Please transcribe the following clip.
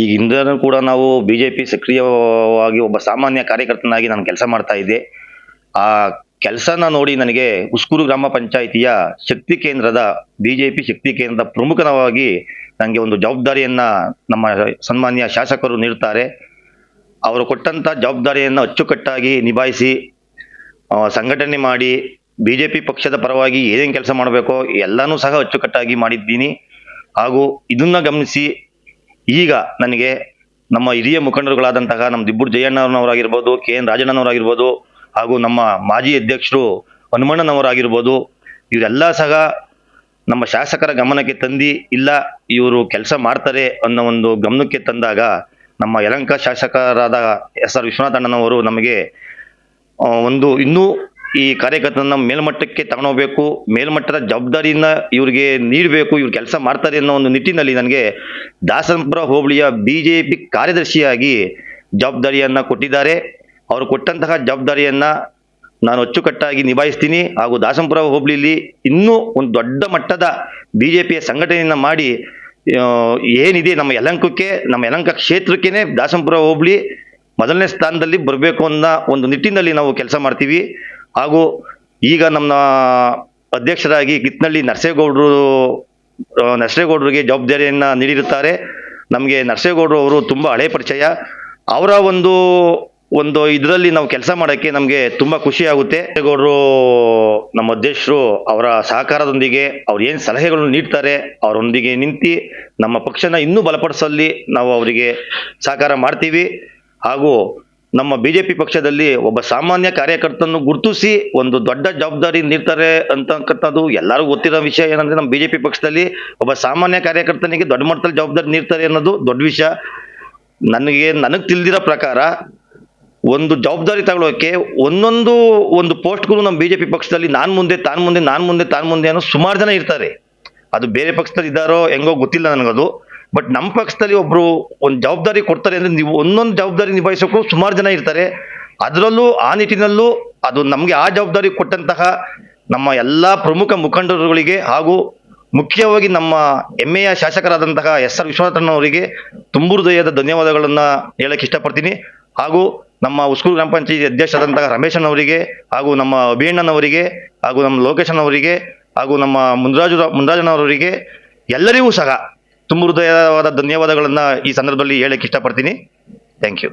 ಈಗಿಂದನೂ ಕೂಡ ನಾವು ಬಿಜೆಪಿ ಸಕ್ರಿಯವಾಗಿ ಒಬ್ಬ ಸಾಮಾನ್ಯ ಕಾರ್ಯಕರ್ತನಾಗಿ ನಾನು ಕೆಲಸ ಮಾಡ್ತಾ ಇದ್ದೆ. ಆ ಕೆಲಸನ ನೋಡಿ ನನಗೆ ಉಸ್ಕೂರು ಗ್ರಾಮ ಪಂಚಾಯಿತಿಯ ಶಕ್ತಿ ಕೇಂದ್ರದ ಬಿಜೆಪಿ ಶಕ್ತಿ ಕೇಂದ್ರದ ಪ್ರಮುಖವಾಗಿ ನನಗೆ ಒಂದು ಜವಾಬ್ದಾರಿಯನ್ನ ನಮ್ಮ ಸನ್ಮಾನ್ಯ ಶಾಸಕರು ನೀಡುತ್ತಾರೆ. ಅವರು ಕೊಟ್ಟಂತ ಜವಾಬ್ದಾರಿಯನ್ನು ಅಚ್ಚುಕಟ್ಟಾಗಿ ನಿಭಾಯಿಸಿ ಸಂಘಟನೆ ಮಾಡಿ ಬಿಜೆಪಿ ಪಕ್ಷದ ಪರವಾಗಿ ಏನೇನು ಕೆಲಸ ಮಾಡಬೇಕೋ ಎಲ್ಲನೂ ಸಹ ಅಚ್ಚುಕಟ್ಟಾಗಿ ಮಾಡಿದ್ದೀನಿ. ಹಾಗೂ ಇದನ್ನ ಗಮನಿಸಿ ಈಗ ನನಗೆ ನಮ್ಮ ಹಿರಿಯ ಮುಖಂಡರುಗಳಾದಂತಹ ನಮ್ಮ ದಿಬ್ಬೂರು ಜಯಣ್ಣನವರಾಗಿರ್ಬೋದು, KN ರಾಜಣ್ಣನವರಾಗಿರ್ಬೋದು, ಹಾಗೂ ನಮ್ಮ ಮಾಜಿ ಅಧ್ಯಕ್ಷರು ಹನುಮಣ್ಣನವರಾಗಿರ್ಬೋದು, ಇವರೆಲ್ಲ ಸಹ ನಮ್ಮ ಶಾಸಕರ ಗಮನಕ್ಕೆ ತಂದು ಇಲ್ಲ ಇವರು ಕೆಲಸ ಮಾಡ್ತಾರೆ ಅನ್ನೋ ಒಂದು ಗಮನಕ್ಕೆ ತಂದಾಗ ನಮ್ಮ ಯಲಹಂಕ ಶಾಸಕರಾದ SR ವಿಶ್ವನಾಥಣ್ಣನವರು ನಮಗೆ ಒಂದು ಇನ್ನೂ ಈ ಕಾರ್ಯಕರ್ತರನ್ನ ಮೇಲ್ಮಟ್ಟಕ್ಕೆ ತಗೊಂಡೋಗ್ಬೇಕು, ಮೇಲ್ಮಟ್ಟದ ಜವಾಬ್ದಾರಿಯನ್ನ ಇವ್ರಿಗೆ ನೀಡಬೇಕು, ಇವ್ರು ಕೆಲಸ ಮಾಡ್ತಾರೆ ಅನ್ನೋ ಒಂದು ನಿಟ್ಟಿನಲ್ಲಿ ನನಗೆ ದಾಸನಪುರ ಹೋಬಳಿಯ ಬಿಜೆಪಿ ಕಾರ್ಯದರ್ಶಿಯಾಗಿ ಜವಾಬ್ದಾರಿಯನ್ನ ಕೊಟ್ಟಿದ್ದಾರೆ. ಅವರು ಕೊಟ್ಟಂತಹ ಜವಾಬ್ದಾರಿಯನ್ನ ನಾನು ಅಚ್ಚುಕಟ್ಟಾಗಿ ನಿಭಾಯಿಸ್ತೀನಿ. ಹಾಗೂ ದಾಸನಪುರ ಹೋಬಳಿಯಲ್ಲಿ ಇನ್ನೂ ಒಂದು ದೊಡ್ಡ ಮಟ್ಟದ ಬಿಜೆಪಿಯ ಸಂಘಟನೆಯನ್ನ ಮಾಡಿ ಏನಿದೆ ನಮ್ಮ ಯಲಹಂಕ ಕ್ಷೇತ್ರಕ್ಕೇನೆ ದಾಸನಪುರ ಹೋಬಳಿ ಮೊದಲನೇ ಸ್ಥಾನದಲ್ಲಿ ಬರಬೇಕು ಅನ್ನೋ ಒಂದು ನಿಟ್ಟಿನಲ್ಲಿ ನಾವು ಕೆಲಸ ಮಾಡ್ತೀವಿ. ಹಾಗೂ ಈಗ ನಮ್ಮ ಅಧ್ಯಕ್ಷರಾಗಿ ಕಿತ್ನಳ್ಳಿ ನರಸೇಗೌಡರಿಗೆ ಜವಾಬ್ದಾರಿಯನ್ನ ನೀಡಿರುತ್ತಾರೆ. ನಮಗೆ ನರಸೇಗೌಡರು ಅವರು ತುಂಬ ಹಳೆ ಪರಿಚಯ. ಅವರ ಒಂದು ಇದರಲ್ಲಿ ನಾವು ಕೆಲಸ ಮಾಡೋಕ್ಕೆ ನಮಗೆ ತುಂಬ ಖುಷಿ ಆಗುತ್ತೆ. ನರಸೇಗೌಡರು ನಮ್ಮ ಅಧ್ಯಕ್ಷರು ಅವರ ಸಹಕಾರದೊಂದಿಗೆ ಅವ್ರು ಏನು ಸಲಹೆಗಳನ್ನು ನೀಡ್ತಾರೆ ಅವರೊಂದಿಗೆ ನಿಂತು ನಮ್ಮ ಪಕ್ಷನ ಇನ್ನೂ ಬಲಪಡಿಸಲ್ಲಿ ನಾವು ಅವರಿಗೆ ಸಹಕಾರ ಮಾಡ್ತೀವಿ. ಹಾಗೂ ನಮ್ಮ ಬಿಜೆಪಿ ಪಕ್ಷದಲ್ಲಿ ಒಬ್ಬ ಸಾಮಾನ್ಯ ಕಾರ್ಯಕರ್ತನನ್ನು ಗುರುತಿಸಿ ಒಂದು ದೊಡ್ಡ ಜವಾಬ್ದಾರಿ ನೀಡ್ತಾರೆ ಅಂತಕ್ಕಂಥದ್ದು ಎಲ್ಲರಿಗೂ ಗೊತ್ತಿರೋ ವಿಷಯ. ಏನಂದ್ರೆ ನಮ್ಮ ಬಿಜೆಪಿ ಪಕ್ಷದಲ್ಲಿ ಒಬ್ಬ ಸಾಮಾನ್ಯ ಕಾರ್ಯಕರ್ತನಿಗೆ ದೊಡ್ಡ ಮಟ್ಟದಲ್ಲಿ ಜವಾಬ್ದಾರಿ ನೀಡ್ತಾರೆ ಅನ್ನೋದು ದೊಡ್ಡ ವಿಷಯ. ನನಗೆ ತಿಳಿದಿರೋ ಪ್ರಕಾರ ಒಂದು ಜವಾಬ್ದಾರಿ ತಗೊಳ್ಳೋಕೆ ಒಂದು ಪೋಸ್ಟ್ಗಳು ನಮ್ಮ ಬಿಜೆಪಿ ಪಕ್ಷದಲ್ಲಿ ನಾನು ಮುಂದೆ ಅನ್ನೋ ಸುಮಾರು ಜನ ಇರ್ತಾರೆ. ಅದು ಬೇರೆ ಪಕ್ಷದಲ್ಲಿ ಇದ್ದಾರೋ ಹೆಂಗೋ ಗೊತ್ತಿಲ್ಲ ನನಗದು. ಬಟ್ ನಮ್ಮ ಪಕ್ಷದಲ್ಲಿ ಒಬ್ರು ಒಂದು ಜವಾಬ್ದಾರಿ ಕೊಡ್ತಾರೆ ಅಂದ್ರೆ ನೀವು ಒಂದೊಂದು ಜವಾಬ್ದಾರಿ ನಿಭಾಯಿಸೋಕ್ಕೂ ಸುಮಾರು ಜನ ಇರ್ತಾರೆ. ಅದರಲ್ಲೂ ಆ ನಿಟ್ಟಿನಲ್ಲೂ ಅದು ನಮಗೆ ಆ ಜವಾಬ್ದಾರಿ ಕೊಟ್ಟಂತಹ ನಮ್ಮ ಎಲ್ಲ ಪ್ರಮುಖ ಮುಖಂಡರುಗಳಿಗೆ ಹಾಗೂ ಮುಖ್ಯವಾಗಿ ನಮ್ಮ ಹೆಮ್ಮೆಯ ಶಾಸಕರಾದಂತಹ SR ವಿಶ್ವನಾಥಣ್ಣವರಿಗೆ ತುಂಬ ಹೃದಯದ ಧನ್ಯವಾದಗಳನ್ನ ಹೇಳಕ್ಕೆ ಇಷ್ಟಪಡ್ತೀನಿ. ಹಾಗೂ ನಮ್ಮ ಉಸ್ಕೂರು ಗ್ರಾಮ ಪಂಚಾಯತಿ ಅಧ್ಯಕ್ಷರಾದಂತಹ ರಮೇಶನವರಿಗೆ, ಹಾಗೂ ನಮ್ಮ ಅಭಿಯಣ್ಣನವರಿಗೆ, ಹಾಗೂ ನಮ್ಮ ಲೋಕೇಶನವರಿಗೆ, ಹಾಗೂ ನಮ್ಮ ಮುನ್ರಾಜನವರಿಗೆ ಎಲ್ಲರಿಗೂ ಸಹ ತುಂಬ ಹೃದಯವಾದ ಧನ್ಯವಾದಗಳನ್ನ ಈ ಸಂದರ್ಭದಲ್ಲಿ ಹೇಳಕ್ಕೆ ಇಷ್ಟಪಡ್ತೀನಿ. Thank you.